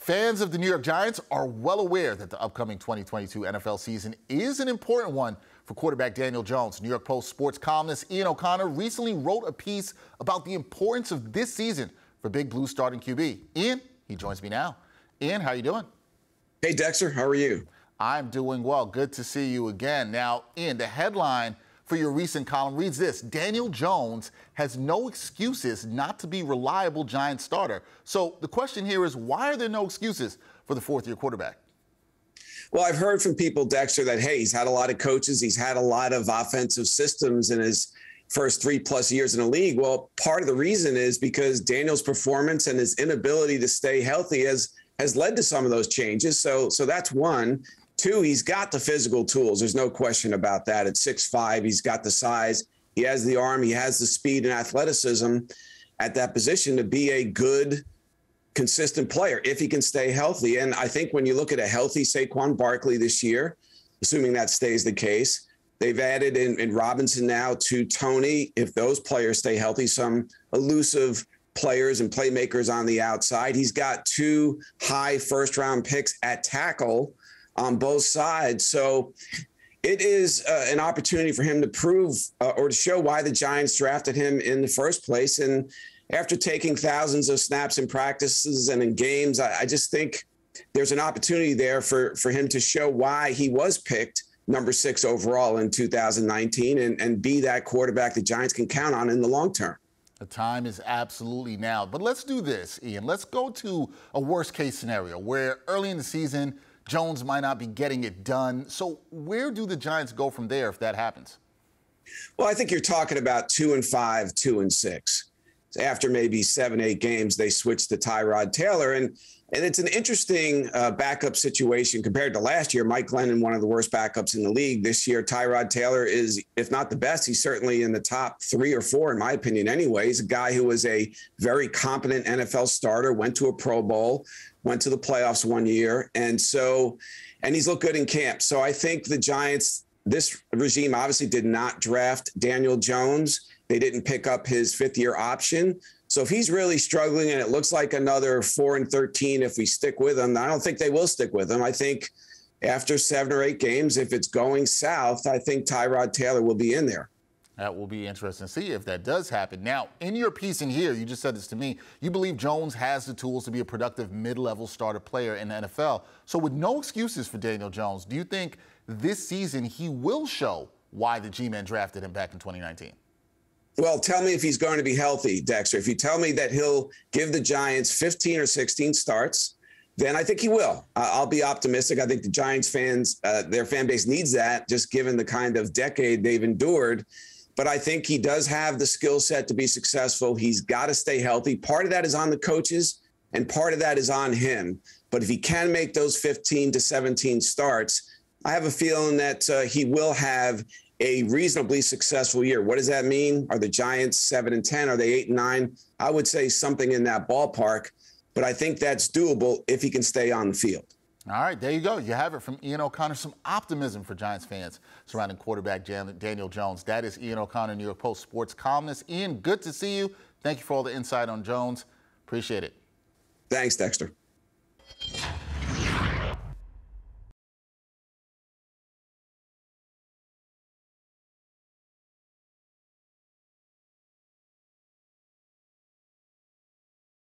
Fans of the New York Giants are well aware that the upcoming 2022 NFL season is an important one for quarterback Daniel Jones. New York Post sports columnist Ian O'Connor recently wrote a piece about the importance of this season for Big Blue starting QB. Ian, he joins me now. Ian, how you doing? Hey, Dexter, how are you? I'm doing well. Good to see you again. Now, Ian, the headline for your recent column reads this: Daniel Jones has no excuses not to be reliable Giants starter. So the question here is, why are there no excuses for the fourth-year quarterback? Well, I've heard from people, Dexter, that, hey, he's had a lot of coaches. He's had a lot of offensive systems in his first 3+ years in the league. Well, part of the reason is because Daniel's performance and his inability to stay healthy has led to some of those changes. So that's one. Two, he's got the physical tools. There's no question about that. At 6'5", he's got the size. He has the arm. He has the speed and athleticism at that position to be a good, consistent player if he can stay healthy. And I think when you look at a healthy Saquon Barkley this year, assuming that stays the case, they've added in Robinson now to Tony. If those players stay healthy, some elusive players and playmakers on the outside. He's got 2 high first-round picks at tackle on both sides. So it is an opportunity for him to prove or to show why the Giants drafted him in the first place. And after taking thousands of snaps in practices and in games, I just think there's an opportunity there for him to show why he was picked number 6 overall in 2019 and be that quarterback the Giants can count on in the long term. The time is absolutely now. But let's do this, Ian. Let's go to a worst-case scenario where early in the season, Jones might not be getting it done. So where do the Giants go from there if that happens? Well, I think you're talking about 2-5, 2-6. After maybe 7-8 games, they switch to Tyrod Taylor. And it's an interesting backup situation compared to last year. Mike Glennon, one of the worst backups in the league. This year, Tyrod Taylor is, if not the best, he's certainly in the top 3 or 4, in my opinion anyway. He's a guy who was a very competent NFL starter, went to a Pro Bowl, went to the playoffs one year. And he's looked good in camp. So I think the Giants, this regime obviously did not draft Daniel Jones. They didn't pick up his 5th-year option. So if he's really struggling and it looks like another 4-13 if we stick with him, I don't think they will stick with him. I think after 7 or 8 games, if it's going south, I think Tyrod Taylor will be in there. That will be interesting to see if that does happen. Now, in your piece in here, you just said this to me, you believe Jones has the tools to be a productive mid-level starter player in the NFL. So with no excuses for Daniel Jones, do you think this season he will show why the G-Men drafted him back in 2019? Well, tell me if he's going to be healthy, Dexter. If you tell me that he'll give the Giants 15 or 16 starts, then I think he will. I'll be optimistic. I think the Giants fans, their fan base needs that, just given the kind of decade they've endured. But I think he does have the skill set to be successful. He's got to stay healthy. Part of that is on the coaches, and part of that is on him. But if he can make those 15 to 17 starts, I have a feeling that he will have a reasonably successful year. What does that mean? Are the Giants 7-10? Are they 8-9? I would say something in that ballpark, but I think that's doable if he can stay on the field. All right, there you go. You have it from Ian O'Connor. Some optimism for Giants fans surrounding quarterback Daniel Jones. That is Ian O'Connor, New York Post sports columnist. Ian, good to see you. Thank you for all the insight on Jones. Appreciate it. Thanks, Dexter.